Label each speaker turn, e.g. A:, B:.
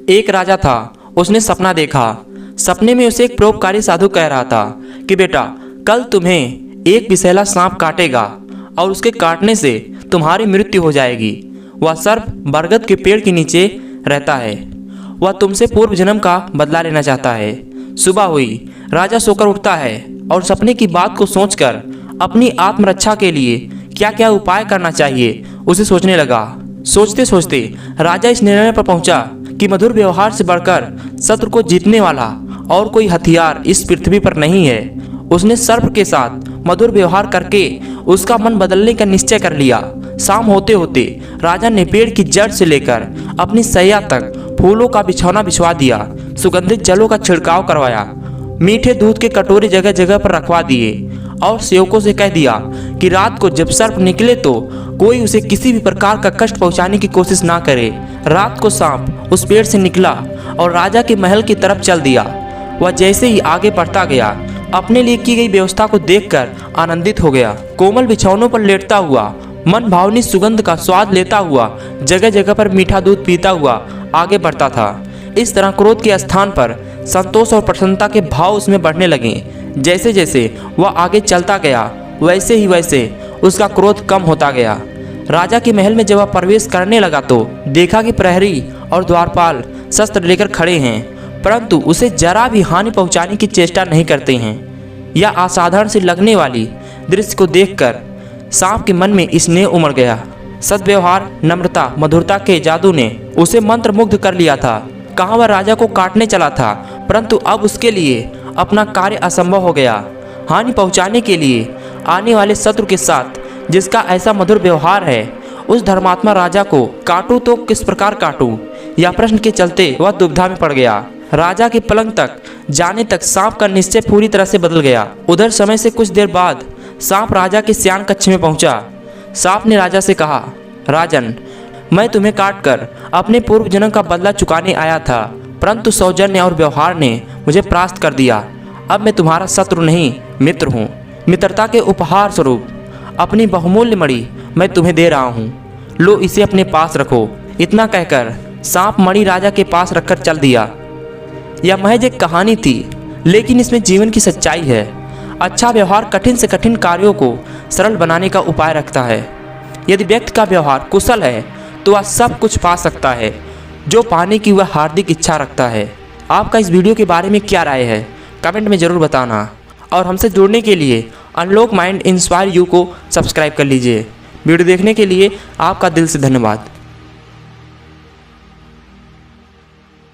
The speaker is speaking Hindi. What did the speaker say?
A: एक राजा था, उसने सपना देखा। सपने में उसे एक परोपकारी साधु कह रहा था कि बेटा, कल तुम्हें एक विषैला सांप काटेगा और उसके काटने से तुम्हारी मृत्यु हो जाएगी। वह सर्प बरगद के पेड़ के नीचे रहता है। वह तुमसे पूर्व जन्म का बदला लेना चाहता है। सुबह हुई, राजा सोकर उठता है और सपने की बात को सोचकर अपनी आत्मरक्षा के लिए क्या क्या उपाय करना चाहिए उसे सोचने लगा। सोचते सोचते राजा इस निर्णय पर पहुंचा कि मधुर व्यवहार से बढ़कर शत्रु को जीतने वाला और कोई हथियार इस पृथ्वी पर नहीं है। उसने सर्प के साथ मधुर व्यवहार करके उसका मन बदलने का निश्चय कर लिया। शाम होते होते राजा ने पेड़ की जड़ से लेकर अपनी सैया तक फूलों का बिछौना बिछवा दिया, सुगंधित जलों का छिड़काव करवाया, मीठे दूध के कटोरे जगह जगह पर रखवा दिए और सेवकों से कह दिया कि रात को जब सर्प निकले तो कोई उसे किसी भी प्रकार का कष्ट पहुंचाने की कोशिश ना करे। रात को सांप उस पेड़ से निकला और राजा के महल की तरफ चल दिया। वह जैसे ही आगे बढ़ता गया, अपने लिए की गई व्यवस्था को देखकर आनंदित हो गया। कोमल बिछौनों पर लेटता हुआ, मन भावनी सुगंध का स्वाद लेता हुआ, जगह जगह पर मीठा दूध पीता हुआ आगे बढ़ता था। इस तरह क्रोध के स्थान पर संतोष और प्रसन्नता के भाव उसमें बढ़ने लगे। जैसे जैसे वह आगे चलता गया, वैसे ही वैसे उसका क्रोध कम होता गया। राजा के महल में जब वह प्रवेश करने लगा तो देखा कि प्रहरी और द्वारपाल शस्त्र लेकर खड़े हैं, परंतु उसे जरा भी हानि पहुंचाने की चेष्टा नहीं करते हैं। यह असाधारण सी लगने वाली दृश्य को देखकर सांप के मन में स्नेह उमड़ गया। सद्व्यवहार, नम्रता, मधुरता के जादू ने उसे मंत्रमुग्ध कर लिया था। कहाँ वह राजा को काटने चला था, परंतु अब उसके लिए अपना कार्य असंभव हो गया। हानि पहुंचाने के लिए आने वाले शत्रु के साथ जिसका ऐसा मधुर व्यवहार है, उस धर्मात्मा राजा को काटूं तो किस प्रकार काटूं, यह प्रश्न के चलते वह दुविधा में पड़ गया। राजा के पलंग तक जाने तक सांप का निश्चय पूरी तरह से बदल गया। उधर समय से कुछ देर बाद सांप राजा के शयन कक्ष में पहुंचा। सांप ने राजा से कहा, राजन, मैं तुम्हें काटकर अपने पूर्व जन्म का बदला चुकाने आया था, परंतु सौजन्य और व्यवहार ने मुझे परास्त कर दिया। अब मैं तुम्हारा शत्रु नहीं, मित्र हूँ। मित्रता के उपहार स्वरूप अपनी बहुमूल्य मणि मैं तुम्हें दे रहा हूँ, लो इसे अपने पास रखो। इतना कहकर सांप मणि राजा के पास रखकर चल दिया। यह महज एक कहानी थी, लेकिन इसमें जीवन की सच्चाई है। अच्छा व्यवहार कठिन से कठिन कार्यों को सरल बनाने का उपाय रखता है। यदि व्यक्ति का व्यवहार कुशल है तो वह सब कुछ पा सकता है जो पाने की वह हार्दिक इच्छा रखता है। आपका इस वीडियो के बारे में क्या राय है, कमेंट में ज़रूर बताना। और हमसे जुड़ने के लिए अनलॉक माइंड इंस्पायर यू को सब्सक्राइब कर लीजिए। वीडियो देखने के लिए आपका दिल से धन्यवाद।